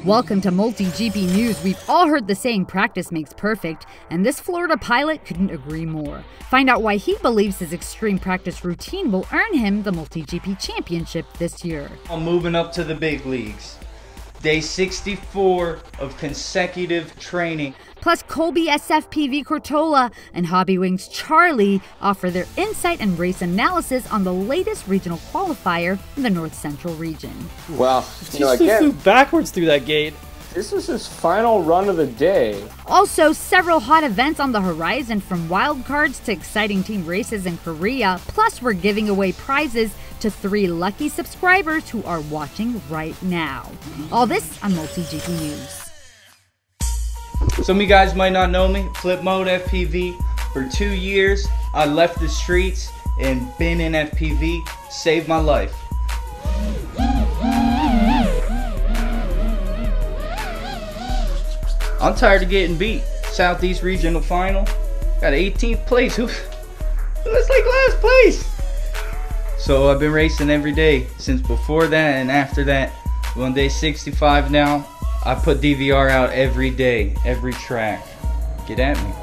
Welcome to MultiGP News. We've all heard the saying, practice makes perfect, and this Florida pilot couldn't agree more. Find out why he believes his extreme practice routine will earn him the MultiGP championship this year. I'm moving up to the big leagues. Day 64 of consecutive training. Plus, Colby SFPV Cortola and Hobby Wings Charlie offer their insight and race analysis on the latest regional qualifier in the North Central region. Well, he flew backwards through that gate. This is his final run of the day. Also, several hot events on the horizon, from Wildcards to exciting team races in Korea. Plus, we're giving away prizes to 3 lucky subscribers who are watching right now. All this on MultiGP News. Some of you guys might not know me, Clipmode FPV. For 2 years, I left the streets and been in FPV, saved my life. I'm tired of getting beat. Southeast Regional Final, got 18th place. Who looks like last place? So I've been racing every day since before that, and after that, we're on day 65 now. I put DVR out every day, every track. Get at me.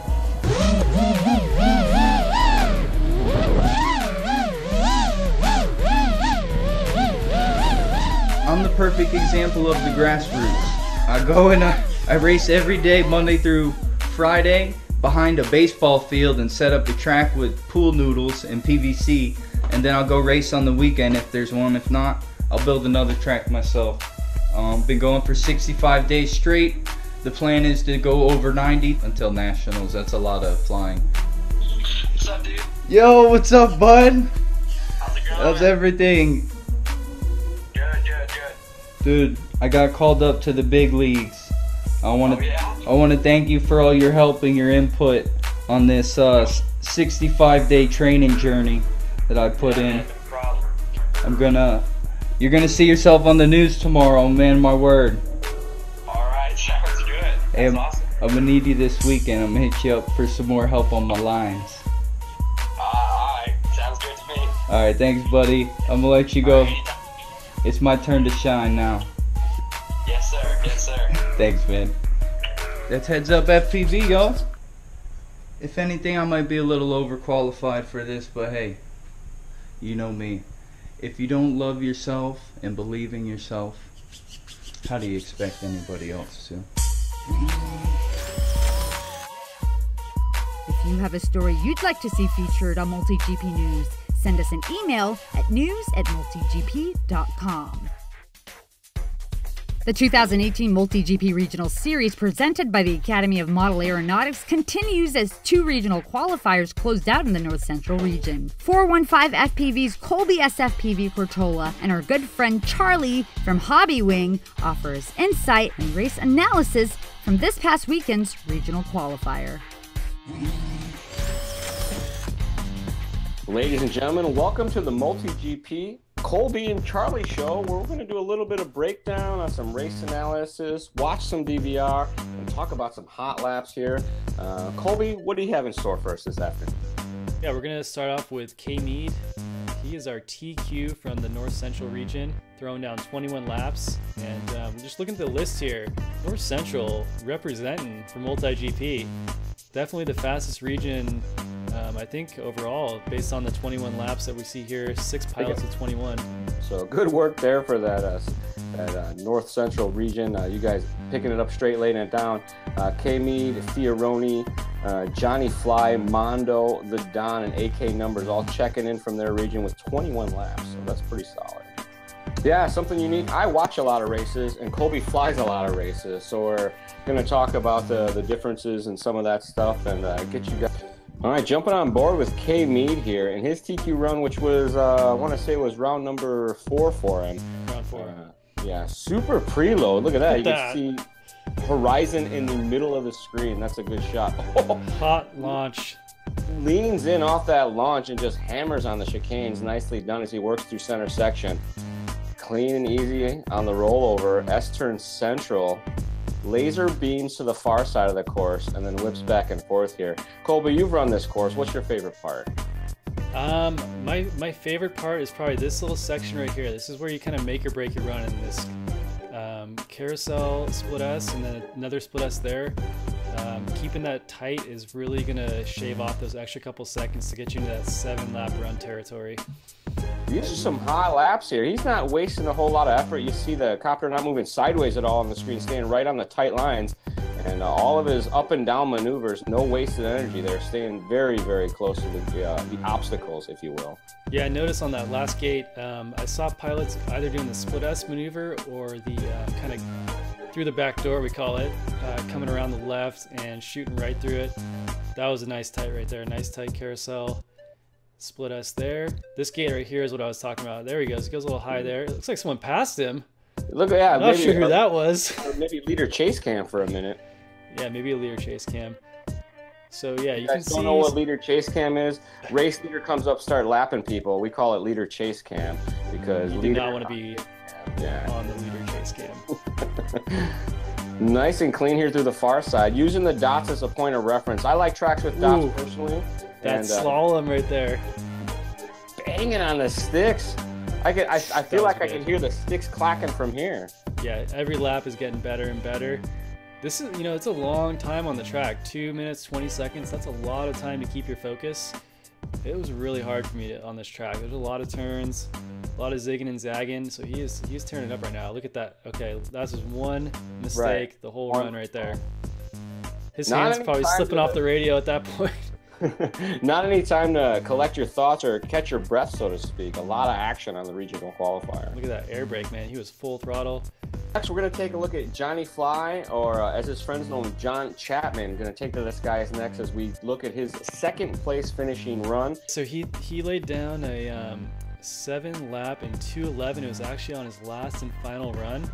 I'm the perfect example of the grassroots. I go and I race every day, Monday through Friday, behind a baseball field and set up a track with pool noodles and PVC, and then I'll go race on the weekend if there's one. If not, I'll build another track myself. Been going for 65 days straight. The plan is to go over 90 until nationals. That's a lot of flying. What's up, dude? Yo, what's up, bud? How's it going? How's everything? Good. Dude, I got called up to the big leagues. I want to thank you for all your help and your input on this 65-day training journey that I put in. No problem. You're gonna see yourself on the news tomorrow, man, my word. Alright, sounds good. That's awesome. I'm gonna need you this weekend. I'm gonna hit you up for some more help on my lines. Alright, sounds good to me. Alright, thanks, buddy. I'm gonna let you go. Alright. It's my turn to shine now. Yes, sir. Yes, sir. Thanks, man. That's Heads Up FPV, y'all. If anything, I might be a little overqualified for this, but hey, you know me. If you don't love yourself and believe in yourself, how do you expect anybody else to? If you have a story you'd like to see featured on MultiGP News, send us an email at news@multigp.com. The 2018 MultiGP Regional Series, presented by the Academy of Model Aeronautics, continues as 2 regional qualifiers closed out in the North Central region. 415 FPV's Colby SFPV Cortola and our good friend Charlie from Hobby Wing offers insight and race analysis from this past weekend's regional qualifier. Ladies and gentlemen, welcome to the MultiGP Colby and Charlie show, where we're going to do a little bit of breakdown on some race analysis, watch some DVR, and talk about some hot laps here. Colby, what do you have in store for us this afternoon? Yeah, we're going to start off with K Mead. He is our TQ from the North Central region, throwing down 21 laps. And just looking at the list here, North Central representing for MultiGP. Definitely the fastest region, I think, overall, based on the 21 laps that we see here. 6 pilots of 21. So good work there for that North Central region. You guys picking it up straight, laying it down. K-Mead, Fioroni, Johnny Fly, Mondo, the Don, and AK Numbers all checking in from their region with 21 laps. So that's pretty solid. Yeah, something unique. I watch a lot of races, and Colby flies a lot of races. So we're going to talk about the differences and some of that stuff and get you guys. All right, jumping on board with K Mead here and his TQ run, which was, I want to say was round number 4 for him. Round 4. Yeah, super preload. Look at that. You can see horizon in the middle of the screen. That's a good shot. Hot launch. Leans in off that launch and just hammers on the chicanes. Nicely done as he works through center section. Clean and easy on the rollover. S-turn central. Laser beams to the far side of the course and then whips back and forth here. Colby, you've run this course. What's your favorite part? My favorite part is probably this little section right here. This is where you kind of make or break your run in this carousel split S and then another split S there. Keeping that tight is really gonna shave off those extra couple seconds to get you into that 7-lap run territory. These are some high laps here. He's not wasting a whole lot of effort. You see the copter not moving sideways at all on the screen, staying right on the tight lines. And all of his up and down maneuvers, no wasted energy there, staying very, very close to the obstacles, if you will. Yeah, I noticed on that last gate, I saw pilots either doing the split S maneuver or the kind of through the back door, we call it, coming around the left and shooting right through it. That was a nice tight right there, nice tight carousel. Split S there. This gate right here is what I was talking about. There he goes. He goes a little high there. It looks like someone passed him. Look, yeah, I'm not sure who that was. Maybe leader chase cam for a minute. Yeah, maybe a leader chase cam. So yeah, you guys can don't know what leader chase cam is. Race leader comes up, start lapping people. We call it leader chase cam because you do not want to be on the leader chase cam. Nice and clean here through the far side, using the dots as a point of reference. I like tracks with dots personally. That slalom right there. Banging on the sticks. I feel like I can hear the sticks clacking from here. Yeah, every lap is getting better and better. This is, it's a long time on the track. 2 minutes, 20 seconds. That's a lot of time to keep your focus. It was really hard for me on this track. There's a lot of turns, a lot of zigging and zagging. So he's turning up right now. Look at that. Okay, that's just one mistake, the whole run right there. His hand's probably slipping off the radio at that point. Not any time to collect your thoughts or catch your breath, so to speak. A lot of action on the regional qualifier. Look at that air brake, man. He was full throttle. Next, we're going to take a look at Johnny Fly, or as his friends know him, John Chapman. Going to take to this guy's next as we look at his second place finishing run. So he laid down a 7-lap in 2:11. It was actually on his last and final run.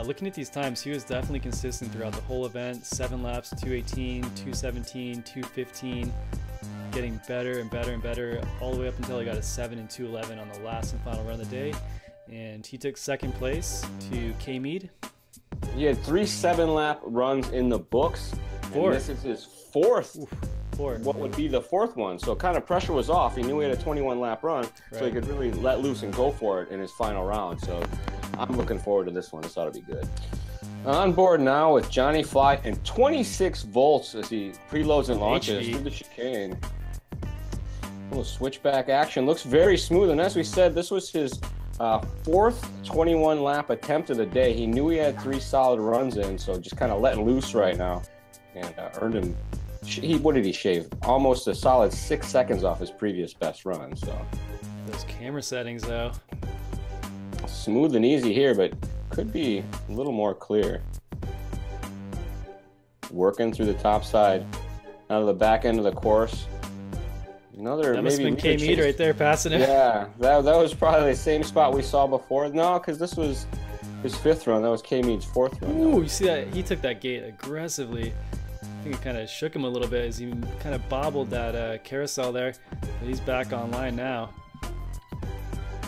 Looking at these times, he was definitely consistent throughout the whole event. 7 laps, 2:18, 2:17, 2:15, getting better and better and better all the way up until he got a 7 and 2:11 on the last and final run of the day. And he took second place to K Mead. He had 3 7-lap runs in the books. And this is his fourth. What would be the 4th one? So kind of pressure was off. He knew he had a 21-lap run, so he could really let loose and go for it in his final round. So I'm looking forward to this one. This ought to be good. On board now with Johnny Fly and 26 volts as he preloads and launches through the chicane. A little switchback action. Looks very smooth. And as we said, this was his 4th 21-lap attempt of the day. He knew he had 3 solid runs in, so just kind of letting loose right now. And earned him, what did he shave? Almost a solid 6 seconds off his previous best run. So those camera settings, though. Smooth and easy here, but could be a little more clear. Working through the top side, out of the back end of the course. That must have been K Mead right there passing it. Yeah, that was probably the same spot we saw before. No, because this was his 5th run. That was K Mead's 4th run. Ooh, you see that? He took that gate aggressively. I think it kind of shook him a little bit as he kind of bobbled that carousel there. But he's back online now.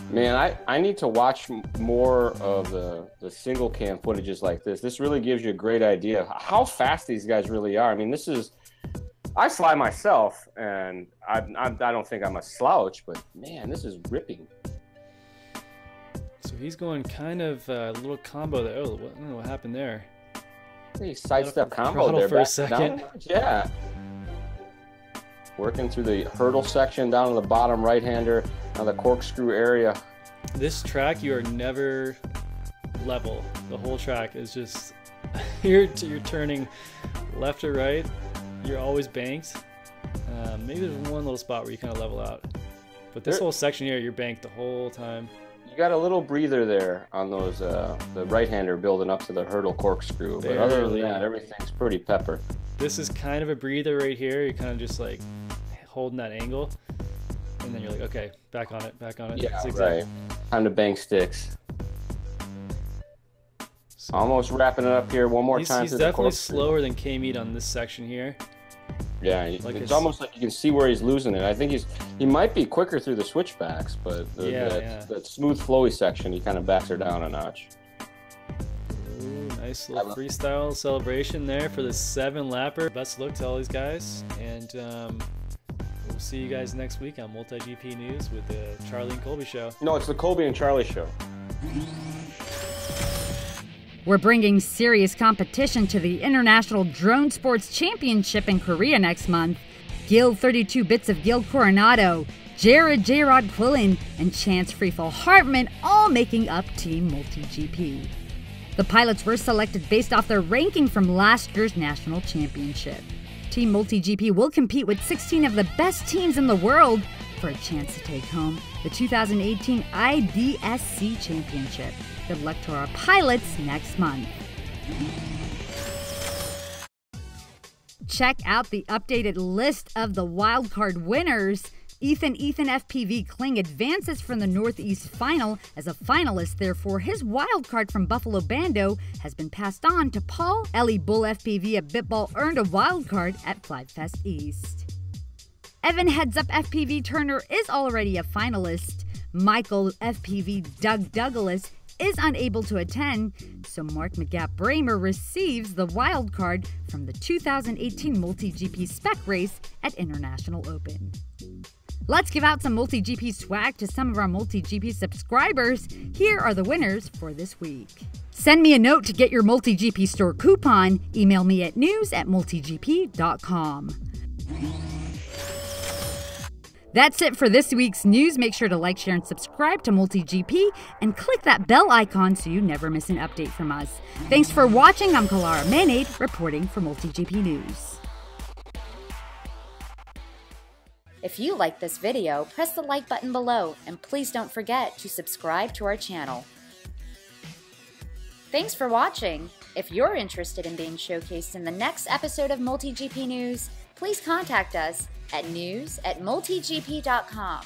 Man, I need to watch more of the single cam footages like this. This really gives you a great idea of how fast these guys really are. I mean, I fly myself, and I don't think I'm a slouch, but man, this is ripping. So he's going kind of a little combo there. Oh, I don't know what happened there. He sidestep combo there for a second. Yeah. Working through the hurdle section down to the bottom right-hander, now the corkscrew area. This track, you are never level. The whole track is just you're turning left or right. You're always banked. Maybe there's one little spot where you kind of level out, but this whole section here, you're banked the whole time. You got a little breather there on those the right-hander building up to the hurdle corkscrew, but other than that, everything's pretty pepper. This is kind of a breather right here. You're kind of just like holding that angle, and then you're like, okay, back on it. Yeah, right. Time to bank sticks. So, almost wrapping it up here. One more time. He's definitely slower than K Mead on this section here. Yeah, it's almost like you can see where he's losing it. I think he might be quicker through the switchbacks, but that smooth flowy section, he kind of backs her down a notch. Ooh, nice little freestyle celebration there for the 7-lapper. Best of luck to all these guys, and we'll see you guys next week on MultiGP News with the Charlie and Colby Show. No, it's the Colby and Charlie Show. We're bringing serious competition to the International Drone Sports Championship in Korea next month. Gil 32 Bits of Gil Coronado, Jared J-Rod Quillen, and Chance Freefall Hartman all making up Team MultiGP. The pilots were selected based off their ranking from last year's national championship. Team MultiGP will compete with 16 of the best teams in the world for a chance to take home the 2018 IDSC Championship. Good luck to our pilots next month. Check out the updated list of the wildcard winners. Ethan FPV Kling advances from the Northeast Final as a finalist. Therefore, his wildcard from Buffalo Bando has been passed on to Paul. Ellie Bull FPV at Bitball earned a wildcard at Flightfest East. Evan Heads Up FPV Turner is already a finalist. Michael FPV Doug Douglas is unable to attend, so Mark McGapp-Bramer receives the wild card from the 2018 MultiGP Spec Race at International Open. Let's give out some MultiGP swag to some of our MultiGP subscribers. Here are the winners for this week. Send me a note to get your MultiGP store coupon. Email me at news@multigp.com. That's it for this week's news. Make sure to like, share, and subscribe to MultiGP and click that bell icon so you never miss an update from us. Thanks for watching. I'm Kalara Manade reporting for MultiGP News. If you like this video, press the like button below and please don't forget to subscribe to our channel. Thanks for watching. If you're interested in being showcased in the next episode of MultiGP News, please contact us at news@multigp.com.